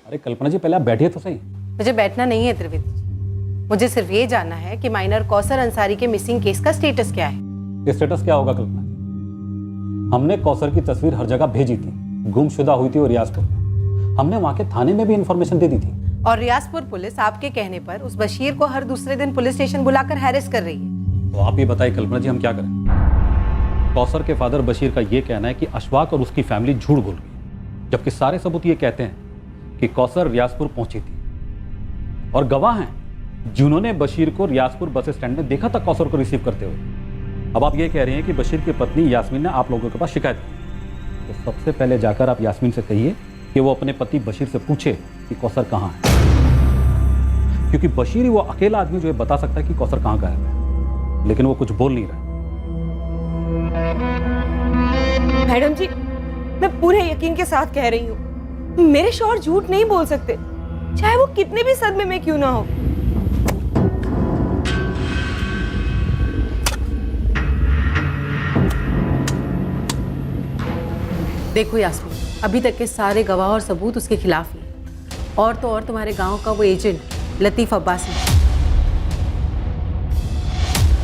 Speaker 9: अरे कल्पना जी, पहले आप बैठिए तो सही।
Speaker 14: मुझे बैठना नहीं है त्रिवेदी जी, मुझे सिर्फ ये जानना है कि माइनर कौसर अंसारी के मिसिंग केस का स्टेटस क्या है।
Speaker 9: स्टेटस क्या होगा कल्पना जी? हमने कौसर की तस्वीर हर जगह भेजी थी, गुमशुदा हुई थी और रियाजपुर में। हमने वहाँ के थाने में भी इंफॉर्मेशन दे दी थी।
Speaker 14: और रियाजपुर पुलिस आपके कहने पर उस बशीर को हर दूसरे दिन पुलिस स्टेशन बुलाकर हैरेस कर रही है।
Speaker 9: तो आप ये बताइए कल्पना जी, हम क्या करें? कौसर के फादर बशीर का ये कहना है कि अशफाक और उसकी फैमिली झूठ बोल रही है, जबकि सारे सबूत ये कहते हैं कि कौसर रियाजपुर पहुंची थी और गवाह हैं जिन्होंने बशीर को रियाजपुर बस स्टैंड में देखा था कौसर को रिसीव करते हुए। अब आप ये कह रहे हैं कि बशीर की पत्नी यास्मीन ने आप लोगों के पास शिकायत की, तो सबसे पहले जाकर आप यास्मीन से कहिए कि वो अपने पति बशीर से पूछे कि कौसर कहाँ है, क्योंकि बशीर ही वो अकेला आदमी जो ये बता सकता है कि कौसर कहाँ गायब है, लेकिन वो कुछ बोल नहीं रहा।
Speaker 6: मैडम जी, मैं पूरे यकीन के साथ कह रही हूँ, मेरे शौहर झूठ नहीं बोल सकते, चाहे वो कितने भी सदमे में क्यों ना हो।
Speaker 14: देखो यास्मीन, अभी तक के सारे गवाह और सबूत उसके खिलाफ ही, और तो और तुम्हारे गांव का वो एजेंट लतीफ अब्बासी,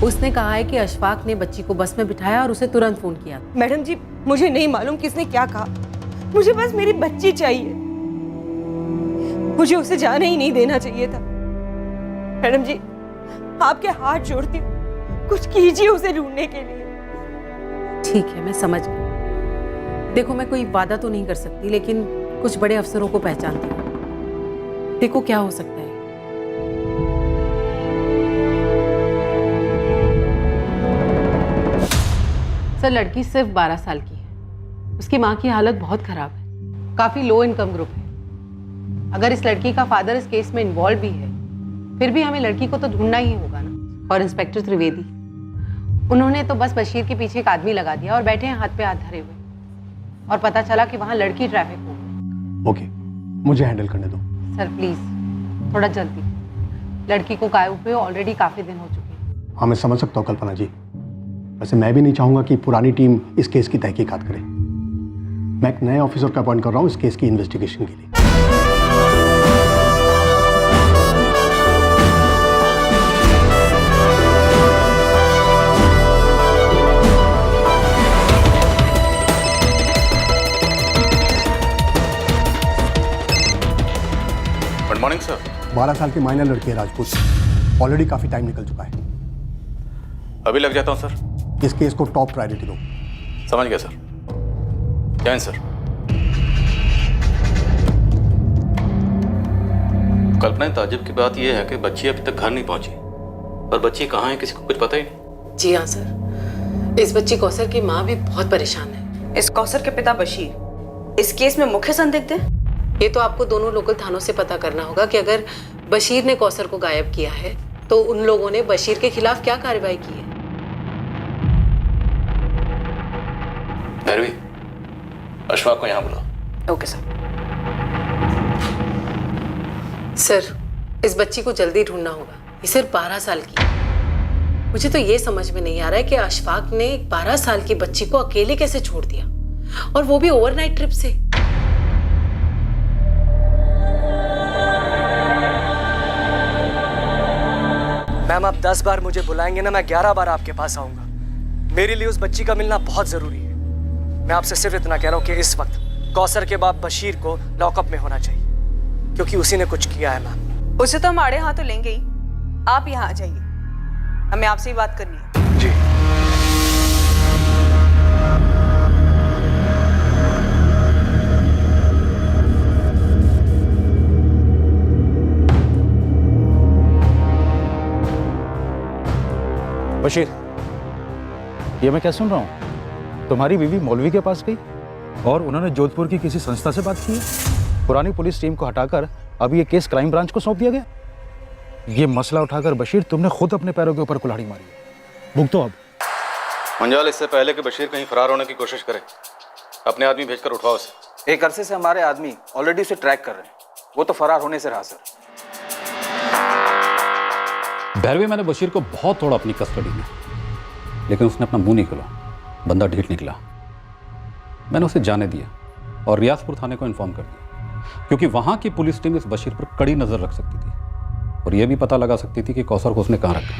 Speaker 14: उसने कहा है कि अशफाक ने बच्ची को बस में बिठाया और उसे तुरंत फोन किया।
Speaker 6: मैडम जी, मुझे नहीं मालूम किसने क्या कहा, मुझे बस मेरी बच्ची चाहिए, मुझे उसे जाने ही नहीं देना चाहिए था। मैडम जी, आपके हाथ जोड़ती हूँ, कुछ कीजिए उसे ढूंढने के लिए।
Speaker 14: ठीक है, मैं समझ गई। देखो, मैं कोई वादा तो नहीं कर सकती, लेकिन कुछ बड़े अफसरों को पहचानती हूँ। देखो क्या हो सकता है। सर, लड़की सिर्फ 12 साल की है, उसकी माँ की हालत बहुत खराब है, काफी लो इनकम ग्रुप है। अगर इस लड़की का फादर इस केस में इन्वॉल्व भी है, फिर भी हमें लड़की को तो ढूंढना ही होगा ना। और इंस्पेक्टर त्रिवेदी, उन्होंने तो बस बशीर के पीछे एक आदमी लगा दिया और बैठे हैं हाथ पे हाथ धरे हुए, और पता चला कि वहां लड़की ट्रैफिक हो गई।
Speaker 16: ओके, मुझे हैंडल करने दो।
Speaker 14: सर प्लीज थोड़ा जल्दी, लड़की को गायब हुए ऑलरेडी काफी दिन हो चुके हैं।
Speaker 16: हाँ, मैं समझ सकता हूँ कल्पना जी, वैसे मैं भी नहीं चाहूंगा कि पुरानी टीम इस केस की तहकीकात करे। मैं एक नए ऑफिसर का अपॉइंट कर रहा हूँ इस केस की इन्वेस्टिगेशन के लिए।
Speaker 9: Good morning sir.
Speaker 16: 12 साल की माइनर लड़की है राजपूत, ऑलरेडी काफी टाइम निकल चुका है।
Speaker 9: अभी लग जाता हूँ सर।
Speaker 16: इस केस को टॉप प्रायोरिटी दो।
Speaker 9: समझ गया सर। जय सर। कल्पना, ताज्जुब की बात यह है कि बच्ची अभी तक घर नहीं पहुंची, पर बच्ची कहाँ है किसी को कुछ पता ही नहीं।
Speaker 14: जी हाँ सर, इस बच्ची कौसर की माँ भी बहुत परेशान है।
Speaker 6: इस कौसर के पिता बशीर इस केस में मुख्य संदिग्ध है।
Speaker 14: ये तो आपको दोनों लोकल थानों से पता करना होगा कि अगर बशीर ने कौसर को गायब किया है तो उन लोगों ने बशीर के खिलाफ क्या कार्रवाई की है।
Speaker 9: भैरवी, अशफाक को यहाँ बुलाओ।
Speaker 6: Okay sir.
Speaker 14: सर, इस बच्ची को जल्दी ढूंढना होगा, ये सिर्फ 12 साल की है। मुझे तो ये समझ में नहीं आ रहा है कि अशफाक ने 12 साल की बच्ची को अकेले कैसे छोड़ दिया, और वो भी ओवरनाइट ट्रिप से।
Speaker 3: मैम, आप 10 बार मुझे बुलाएंगे ना, मैं 11 बार आपके पास आऊंगा। मेरे लिए उस बच्ची का मिलना बहुत जरूरी है। मैं आपसे सिर्फ इतना कह रहा हूँ कि इस वक्त कौसर के बाप बशीर को लॉकअप में होना चाहिए, क्योंकि उसी ने कुछ किया है। मैम,
Speaker 6: उसे तो हम आड़े हाथों लेंगे ही। आप यहाँ आ जाइए, हमें आपसे ही बात करनी है।
Speaker 3: जी।
Speaker 10: बशीर, ये मैं क्या सुन रहा हूँ? तुम्हारी बीवी मौलवी के पास गई और उन्होंने जोधपुर की किसी संस्था से बात की है। पुरानी पुलिस टीम को हटाकर अब ये केस क्राइम ब्रांच को सौंप दिया गया। ये मसला उठाकर बशीर तुमने खुद अपने पैरों के ऊपर कुल्हाड़ी मारी है। भुगतो अब।
Speaker 9: मंजाल, इससे पहले कि बशीर कहीं फरार होने की कोशिश करे, अपने आदमी भेजकर उठवाओ उसे।
Speaker 13: एक अरसे से हमारे आदमी ऑलरेडी उसे ट्रैक कर रहे हैं, वो तो फरार होने से रहा सर।
Speaker 9: भैरवी, मैंने बशीर को बहुत तोड़ा अपनी कस्टडी में, लेकिन उसने अपना मुंह नहीं खोला। बंदा ढीठ निकला। मैंने उसे जाने दिया और रियासपुर थाने को इन्फॉर्म कर दिया, क्योंकि वहां की पुलिस टीम इस बशीर पर कड़ी नजर रख सकती थी और यह भी पता लगा सकती थी कि कौसर को उसने कहां रखा।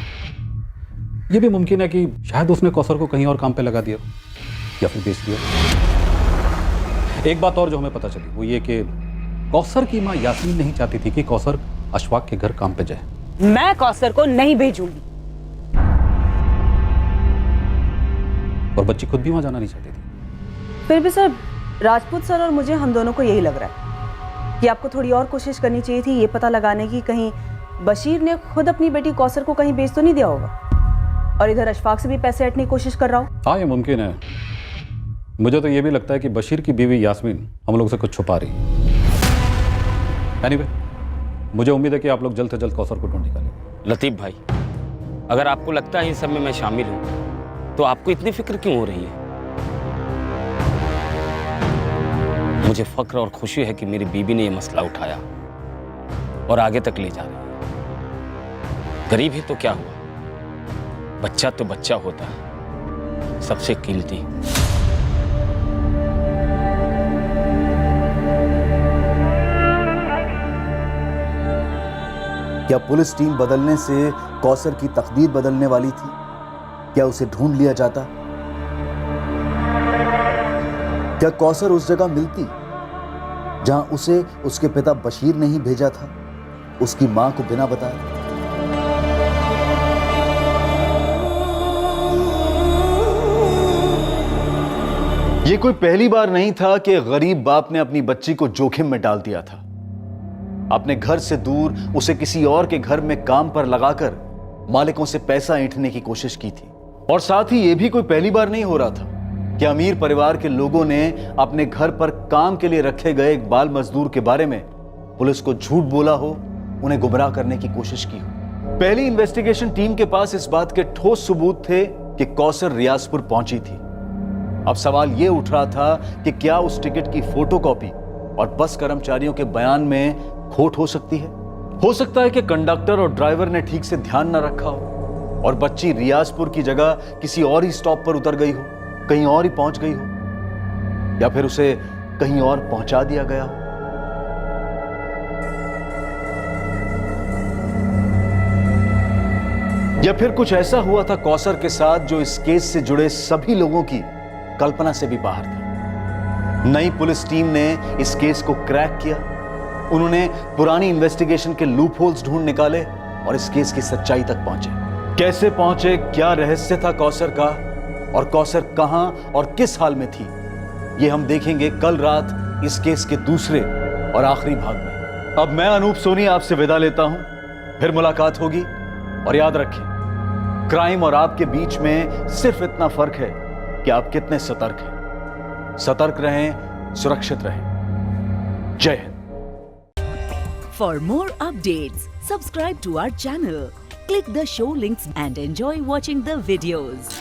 Speaker 9: यह भी मुमकिन है कि शायद उसने कौसर को कहीं और काम पे लगा दिया या फिर बेच दिया। एक बात और जो हमें पता चली वो ये कि कौसर की मां यास्मीन नहीं चाहती थी कि कौसर अशफाक के घर काम पे जाए।
Speaker 6: मैं कौसर को नहीं भेजूंगी।
Speaker 9: और बच्ची खुद भी वहां जाना नहीं चाहती थी।
Speaker 6: फिर भी सर, राजपूत सर और मुझे, हम दोनों को यही लग रहा है कि आपको थोड़ी और कोशिश करनी चाहिए थी ये पता लगाने की कहीं बशीर ने खुद अपनी बेटी कौसर को कहीं बेच तो नहीं दिया होगा और इधर अशफाक से भी पैसे हटने की कोशिश कर रहा हो।
Speaker 9: हाँ, ये मुमकिन है। मुझे तो ये भी लगता है कि बशीर की बीवी यास्मीन हम लोग से कुछ छुपा रही है। एनीवे, मुझे उम्मीद है कि आप लोग जल्द से जल्द कौसर को ढूंढ निकालेंगे।
Speaker 4: लतीफ़ भाई, अगर आपको लगता है इन सब में मैं शामिल हूँ तो आपको इतनी फिक्र क्यों हो रही है? मुझे फख्र और खुशी है कि मेरी बीबी ने यह मसला उठाया और आगे तक ले जा रही है। गरीब ही तो क्या हुआ, बच्चा तो बच्चा होता है, सबसे कीमती।
Speaker 17: क्या पुलिस टीम बदलने से कौसर की तकदीर बदलने वाली थी? क्या उसे ढूंढ लिया जाता? क्या कौसर उस जगह मिलती जहां उसे उसके पिता बशीर ने ही भेजा था, उसकी मां को बिना बताए?
Speaker 5: यह कोई पहली बार नहीं था कि गरीब बाप ने अपनी बच्ची को जोखिम में डाल दिया था। अपने घर से दूर उसे किसी और के घर में काम पर लगाकर मालिकों से पैसा ऐंठने की कोशिश की थी। और साथ ही यह भी कोई पहली बार नहीं हो रहा था कि अमीर परिवार के लोगों ने अपने घर पर काम के लिए रखे गए एक बाल मजदूर के बारे में पुलिस को झूठ बोला हो, उन्हें गुमराह करने की कोशिश की हो। पहली इन्वेस्टिगेशन टीम के पास इस बात के ठोस सबूत थे कि कौसर रियाजपुर पहुंची थी। अब सवाल यह उठ रहा था कि क्या उस टिकट की फोटोकॉपी और बस कर्मचारियों के बयान में खोट हो सकती है? हो सकता है कि कंडक्टर और ड्राइवर ने ठीक से ध्यान न रखा हो और बच्ची रियाजपुर की जगह किसी और ही स्टॉप पर उतर गई हो, कहीं और ही पहुंच गई हो, या फिर उसे कहीं और पहुंचा दिया गया हो। या फिर कुछ ऐसा हुआ था कौसर के साथ जो इस केस से जुड़े सभी लोगों की कल्पना से भी बाहर था। नई पुलिस टीम ने इस केस को क्रैक किया। उन्होंने पुरानी इन्वेस्टिगेशन के लूप होल्स ढूंढ निकाले और इस केस की सच्चाई तक पहुंचे। कैसे पहुंचे, क्या रहस्य था कौसर का, और कौसर कहां और किस हाल में थी, यह हम देखेंगे कल रात इस केस के दूसरे और आखिरी भाग में। अब मैं अनूप सोनी आपसे विदा लेता हूं, फिर मुलाकात होगी। और याद रखें, क्राइम और आपके बीच में सिर्फ इतना फर्क है कि आप कितने सतर्क हैं। सतर्क रहें, सुरक्षित रहें। जय Hind.
Speaker 1: For more updates, subscribe to our channel, click the show links and enjoy watching the videos.